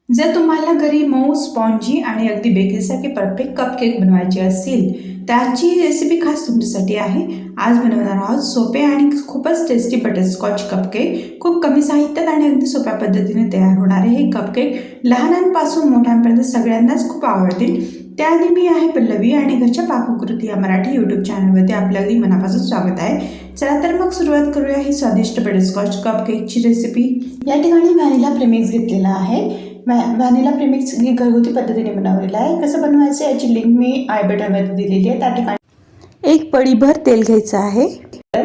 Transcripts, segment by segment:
जर तुम्हाला घरी मऊ, स्पॉन्जी आणि अगदी बेकरीसारखे परफेक्ट कपकेक बनवायचे असतील, त्याची रेसिपी खास तुमच्यासाठी आहे. आज बनवणार आहोत सोपे आणि खूपच टेस्टी बटरस्कॉच कपकेक. खूप कमी साहित्यात आणि अगदी सोप्या पद्धतीने तयार होणारे हे कपकेक लहानांपासून मोठ्यांपर्यंत सगळ्यांनाच खूप आवडतील. त्याआधी मी आहे पल्लवी आणि घरच्या पाककृती या मराठी यूट्यूब चॅनलवरती आपलं अगदी मनापासून स्वागत आहे. चला तर मग सुरुवात करूया ही स्वादिष्ट बटरस्कॉच कपकेकची रेसिपी. या ठिकाणी व्हॅनिला प्रेमिक्स घेतलेला आहे. व्हॅनिला प्रेमिक्स ही घरगुती पद्धतीने बनवलेला आहे. कसं बनवायचं याची लिंक मी आय बटनमध्ये दिलेली आहे. त्या ठिकाणी एक पळीभर तेल घ्यायचं आहे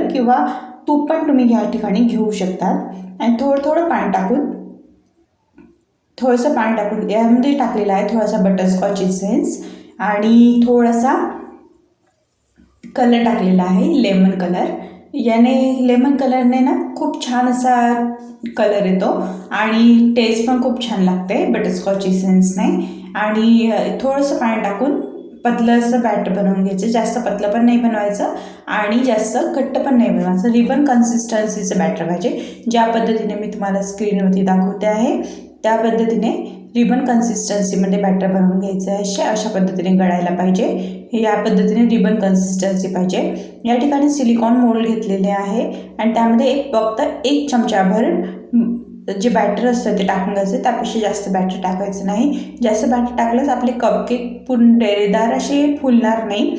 किंवा तूप पण तुम्ही या ठिकाणी घेऊ शकतात आणि थोडं थोडं थोडंसं पाणी टाकून यामध्ये टाकलेलं आहे थोडासा बटरस्कॉच इसेन्स आणि थोडासा कलर टाकलेला आहे लेमन कलर. याने लेमन कलरने ना खूप छान असा कलर येतो आणि टेस्ट पण खूप छान लागते बटरस्कॉच इसेन्सने. आणि थोडंसं पाणी टाकून पतलं असं बॅटर बनवून घ्यायचं. जास्त पतलं पण नाही बनवायचं आणि जास्त घट्ट पण नाही बनवायचं. रिबन कन्सिस्टन्सीचं बॅटर पाहिजे. ज्या पद्धतीने मी तुम्हाला स्क्रीनवरती दाखवते आहे त्या पद्धतीने रिबन कन्सिस्टन्सीमध्ये बॅटर बनवून घ्यायचं आहे. अशा पद्धतीने गळायला पाहिजे. या पद्धतीने रिबन कन्सिस्टन्सी पाहिजे. या ठिकाणी सिलिकॉन मोल्ड घेतलेले आहे आणि त्यामध्ये फक्त एक चमचाभर जे बॅटर असतं ते टाकून घ्यायचं. त्यापेक्षा जास्त बॅटर टाकायचं नाही. जास्त बॅटर टाकलंच आपले कपकेक पूर्ण डेरेदार असे फुलणार नाही,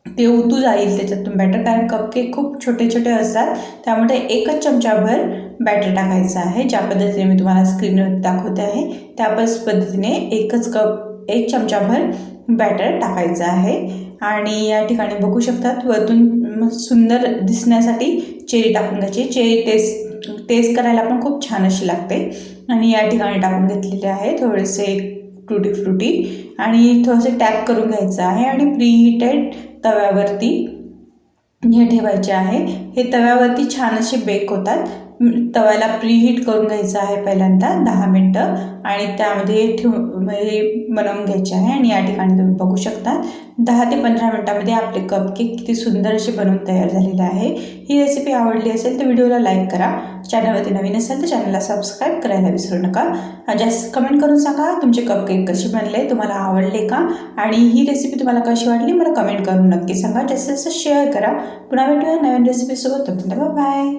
ते उतू जाईल त्याच्यातून बॅटर. कारण कपकेक खूप छोटे छोटे असतात त्यामुळे एकच चमचाभर बॅटर टाकायचं आहे. ज्या पद्धतीने मी तुम्हाला स्क्रीनवर दाखवते आहे त्या पद्धतीने एक चमचाभर बॅटर टाकायचं आहे. आणि या ठिकाणी बघू शकतात वरतून सुंदर दिसण्यासाठी चेरी टाकून घ्यायची. चेरी टेस्ट करायला पण खूप छान अशी लागते. आणि या ठिकाणी टाकून घेतलेले आहे थोडेसे टूटी फ्रुटी आणि थोडेसे टॅप करून घ्यायचं आहे. आणि प्रीहीटेड तव्यावरती हे ठेवायचे आहे. हे तव्यावरती छान असे बेक होतात. तव्याला प्रीहीट करून घ्यायचं आहे पहिल्यांदा 10 मिनटं आणि त्यामध्ये बनवून घ्यायचे आहे. आणि या ठिकाणी तुम्ही बघू शकता 10 ते 15 मिनटामध्ये आपले कपकेक किती सुंदर असे बनवून तयार झालेले आहे. ही रेसिपी आवडली असेल तर व्हिडिओला लाईक करा. चॅनलवरती नवीन असेल तर चॅनलला सबस्क्राईब करायला विसरू नका. जास्त कमेंट करून सांगा तुमचे कपकेक कसे बनले, तुम्हाला आवडले का, आणि ही रेसिपी तुम्हाला कशी वाटली मला कमेंट करून नक्की सांगा. जास्तीत जास्त शेअर करा. पुन्हा भेटूया नवीन रेसिपीसोबत. Bye bye.